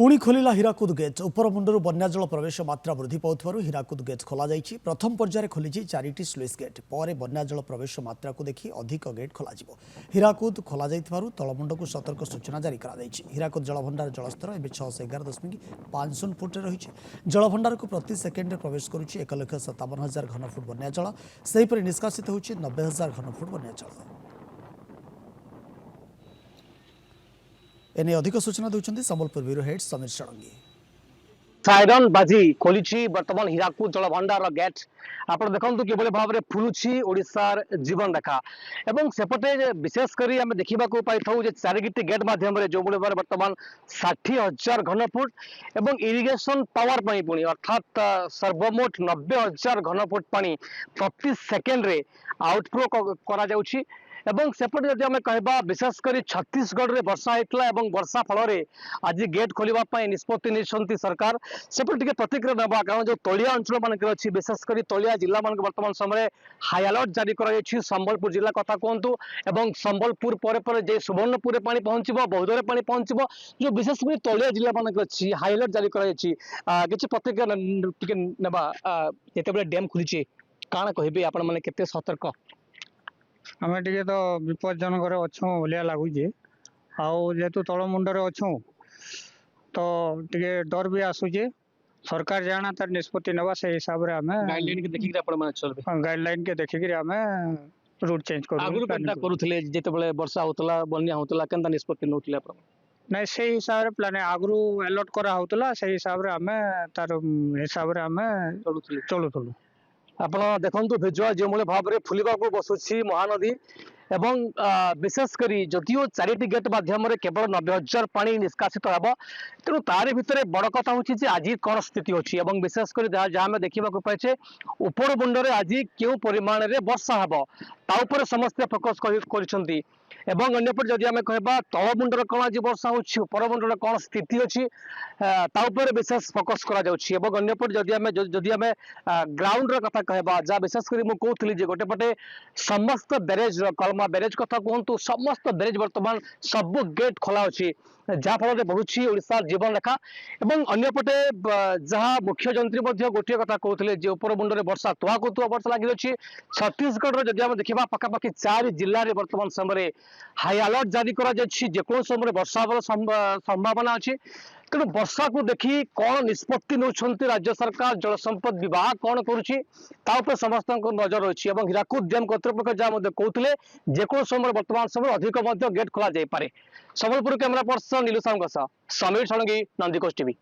पुणी खोलिला हीराकुद गेट उपरमुंडर बन्याजल प्रवेश मात्रा वृद्धि पाउथिबारु हीराकुद गेट खोला जाइछि। प्रथम पर्यायर खोलिछि 4टी स्लुइस गेट पर बन्याजल प्रवेश मात्रा को देखि अधिक गेट खोला जिवो। हीराकुद खोला जाइथिबारु तळमुंड को सतर्क सूचना जारी करा जाइछि। हीराकुद जलभंडार जलस्तर एबे 611.50 फुट रहिछि। जलभंडार को प्रति सेकेंड प्रवेश करुछि 1,57,000 घनफुट बन्याजल। सेहिपरि निष्कासित होछि 90,000 घनफुट बन्याजल। एने अधिक सूचना देउछन्ति Sambalpur bureau head Samir Shadangi. Siren बाजी खोली बर्तमान हीराकुद जलभंडार गेट आप देखते किभली भाव में फुलुची ओडिशार जीवन रेखा एवं सेपटे विशेषकर आम देखा पाई चारिटी गेट मध्यम जो भाव बर्तमान 60,000 घनफुट एवं इरिगेशन पावर पुणी अर्थात सर्वमोट 90,000 घनफुट पानी प्रति सेकेंड रे आउटफ्लो करा जाउछि। एवं सेपटे जदि आम कहबा विशेषकर छत्तीसगढ़ में वर्षा होता है वर्षा फल आज गेट खोलने निष्पत्ति नहीं सरकार सेपटे टे प्रतिक्रिया नवा कारण जो तलिया अंचल मानक अच्छी विशेषकर तलिया जिला मान वर्तमान समय हाई अलर्ट जारी कर संबलपुर जिला कथा कहतु एवं संबलपुर पर जे सुवर्णपुर पानी पहुंचब बौद्धरे पानी पहुंचब जो विशेषकर तलिया जिला मानक अच्छी हाई अलर्ट जारी कर किसी प्रतिक्रिया नवा जिते डैम खुली काण कहे आपण मैंने केते सतर्क आम टे तो विपज्जनक अच्छु भाया लगुचे आेतु तलमुंडर अच्छु तो टे डर भी आसूचे सरकार जाना तार निष्पत्ति नवा से हिसाब रे आमे गाइडलाइन के देखि आपण माने चलबे गाइडलाइन के देखि आमे रूट चेंज करू आगु केनता करूथले जेते बेले वर्षा होतला बन्या होतला केनता निष्पत्ति नउतले आपण नहीं से हिसाब रे प्लान आगु अलर्ट करा होतला से हिसाब रे आमे तार हिसाब रे आमे चलुथलु आपण देखंतु भिजुआल जो भाव में फुलवा को बसुछि महानदी एवं विशेषकर जदिओ 4टी गेट माध्यम केवल 90,000 पानी निष्कासित होब तेणु तार भितर बड़ कथा हूँ आज कौन स्थिति अच्छी और विशेषकर जहाँ देखा पाइचे उपर मुंडे आज क्यों परिमाण में वर्षा हे ताऊपर समस्ते फोकस कर एवं अन्यपटे जदि आम कह तल मुंडर कौन आज वर्षा होपर मुंडर कौन स्थिति अच्छी ताऊपर विशेष फोकस करपटे जदि आम ग्राउंड कथा कहबा जहाँ विशेषकर मुझे कहती गोटे पटे समस्त बैरेज कलमा बैरेज कथा कहतु समस्त बैरेज बर्तमान सब गेट खोला अच्छी जहाँफल बढ़ुची ओडिशार जीवन रेखा एवं अन्यपटे जहाँ मुख्य जंत्री गोटे कथा कहते उपर मुंडे वर्षा तुआ को तुआ वर्षा लगी रही छत्तीसगढ़ जदि आम देखा पखापाखि 4 जिले में बर्तमान समय हाई अलर्ट जारी कर जेको समय वर्षा होवर संभावना अच्छी तेणु वर्षा को देखी कौन निष्पत्ति नौकरी राज्य सरकार जल संपद विभाग कौन कर समस्त नजर रही है हीराकुद डैम कर्तृपक्ष जहाँ कहते जेको समय वर्तमान समय अधिक गेट खोल जापे। संबलपुर कैमरा पर्सन नीलू साहू समीर षडंगी नंदीकोश टीवी।